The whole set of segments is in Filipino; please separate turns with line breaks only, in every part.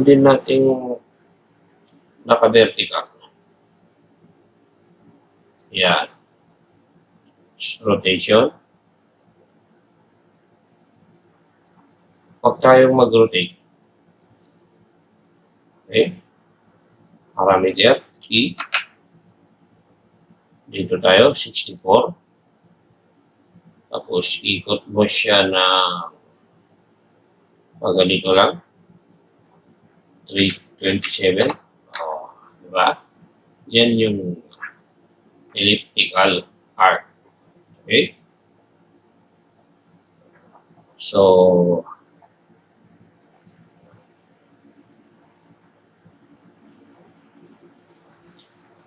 din nating naka-vertical. Yan. Rotation. Huwag tayong mag-rotate. Okay. Parameter, E. Dito tayo, 64. Tapos, ikot mo siya na ganito lang. 327. Oh, diba? Yan yung elliptical arc. Okay? So,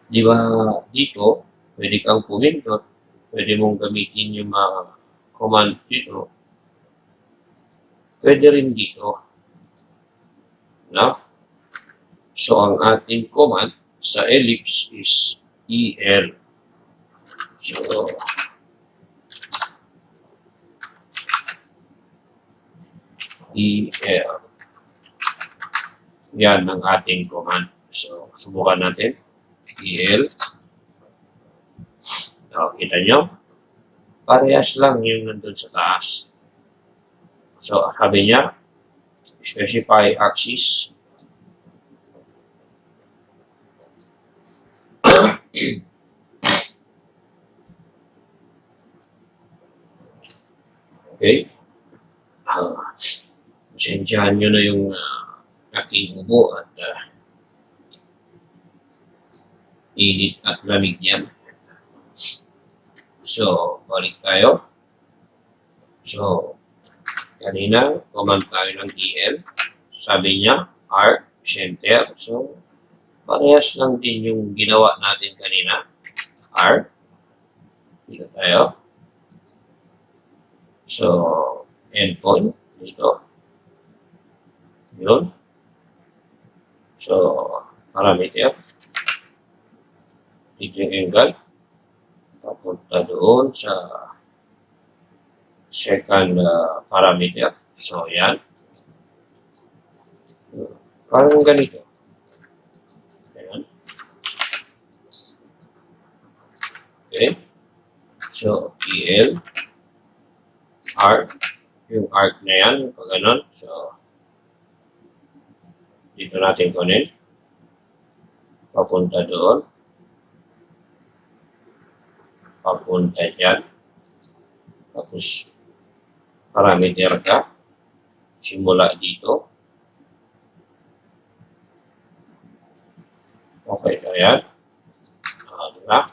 di ba dito, pwede kang pumindot, pwede mong gamitin yung mga command dito. Pwede rin dito. No? So, ang ating command sa ellipse is EL. So, EL. Yan ang ating command. So, subukan natin. EL. O, kita nyo? Parehas lang yung nandun sa taas. So, sabi niya, specify axis. Okay. Sensyahan nyo na yung aking ubo at init at lamig yan. So, balik tayo. So, kanina, command tayo ng EL. Sabi niya, arc, center. So, parehas lang din yung ginawa natin kanina. Arc. Dito tayo. So, endpoint. Dito. Yun. So, parameter. Dito yung angle. Papunta doon sa second parameter. So, yan. Parang ganito. Ayan. Okay. So, EL. Arc. Yung arc na yan. Pag ganun. So, dito natin kunin. Papunta doon. Papunta dyan. Tapos, parameter ka. Simula dito. Okay na yan. Diba?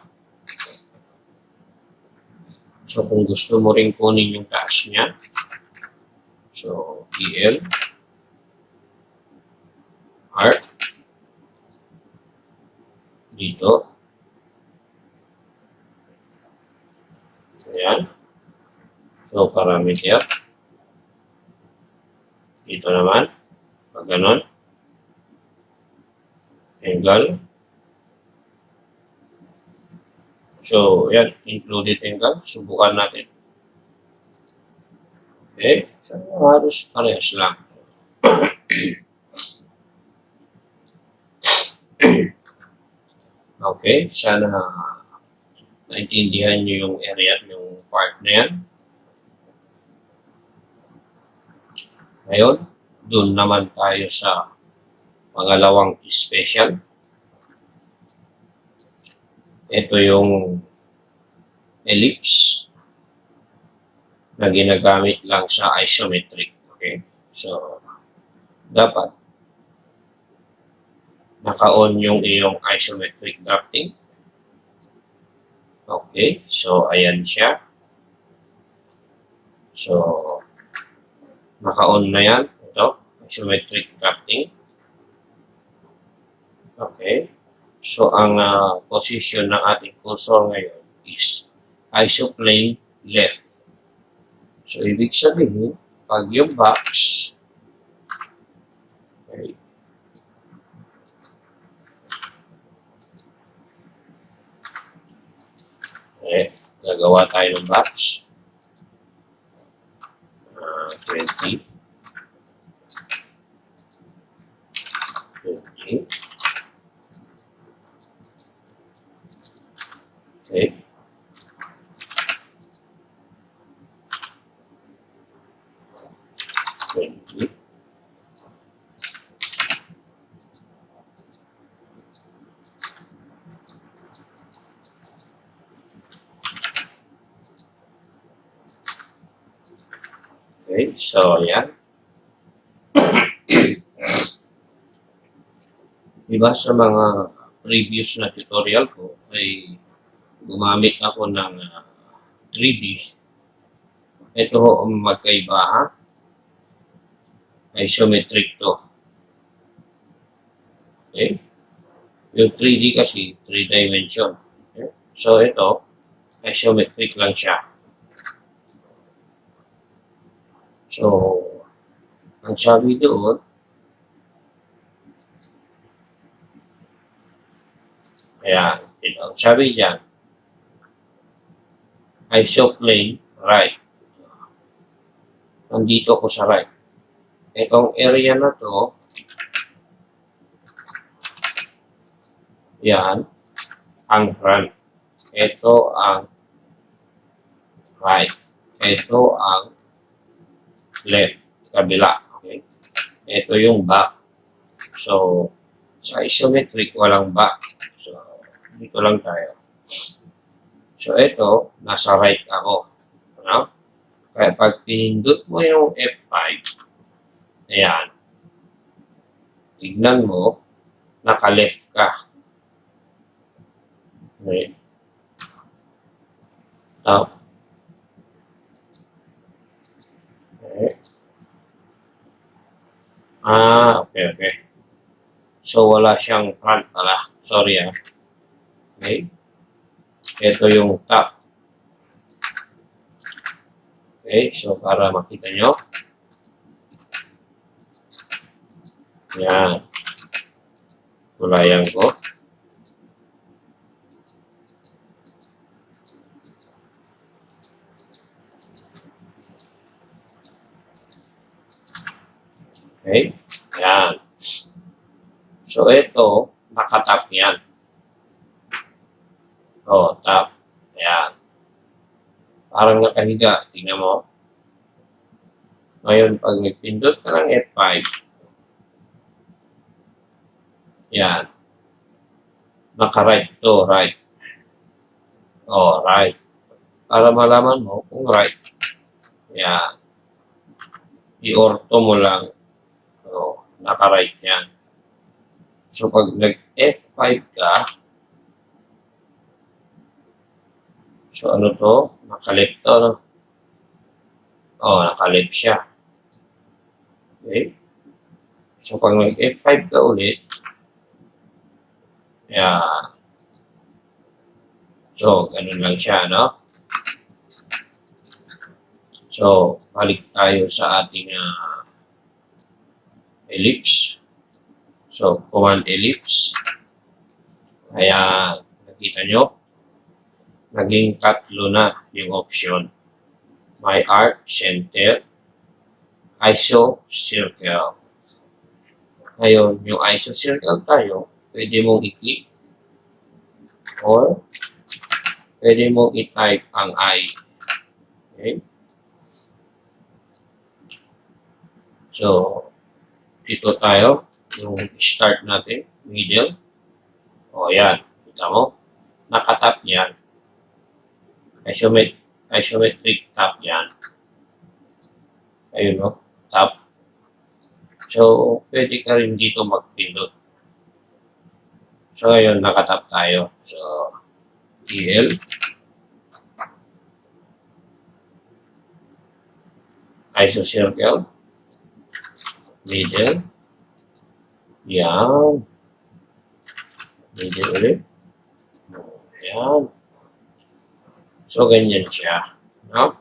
So, kung gusto mo rin kunin yung taas niya, so, EL, arc, dito. Ayan. So, parameter. Dito naman. Pag ganon. Angle. So, yan. Included angle. Subukan natin. Okay. So, halos parehas lang. Okay. Sana naintindihan nyo yung area, yung part na yan. Ngayon, doon naman tayo sa pangalawang special. Ito yung ellipse na ginagamit lang sa isometric. Okay? So, dapat naka-on yung iyong isometric drafting. Okay. So, ayan siya. So, naka-on na yan. Ito, isometric drafting. Okay. So, ang position ng ating cursor ngayon is isoplane left. So, ibig sabihin, pag yung box, okay, gagawa tayo ng box. 20. Okay, so yan. Diba sa mga previous na tutorial ko ay gumamit ako ng 3D. Ito ho ang magkaiba ha. Isometric to. Okay? Yung 3D kasi 3 dimension. Okay? So ito, isometric lang siya. So, ang sabi doon, ayan, ang sabi dyan, isoplane right. Nandito ko sa right. Itong area na to, yan, ang front. Ito ang right. Ito ang left, kabila. Okay? Ito yung back. So, sa isometric, walang back. So, dito lang tayo. So, ito, nasa right ako. Ano? Kaya pag pinindot mo yung F5, ayan, tignan mo, naka-left ka. Okay. Now, okay. Okay. So, wala siyang front pala. Sorry Okay. Ito yung top. Okay, so para makita nyo. Yan. Kulayan ko. Okay, yan. So, ito, nakatap yan. Oh, tap. Ayan. Parang nakahiga. Tingnan mo. Ngayon, pag nagpindot ka ng F5, yan. Naka-right to, right. Oh, right. Para malaman mo kung right. Yan. I-orto mo lang. Oh, naka-right yan. So, pag nag-F5 ka, so, ano to? Naka-left to, no? Oh, naka-left siya. Okay? So, pag nag-F5 ka ulit, yeah. So, ganun lang siya, no? So, balik tayo sa ating ellipse. So, command ellipse. Ayan, nakita nyo? Naging tatlo na yung option. My arc, center, iso, circle. Ngayon, yung iso circle tayo, pwede mong i-click or pwede mong i-type ang I. Okay? So, dito tayo, yung start natin, middle. O, yan. Kita mo? Nakatap yan. Isometric tap yan. Ayun, no? Tap. So, pwede ka rin dito magpindot. So, ngayon, nakatap tayo. So, EL. Isocircle. Middle. Yan. Middle ulit. Yan. So, ganyan siya. No?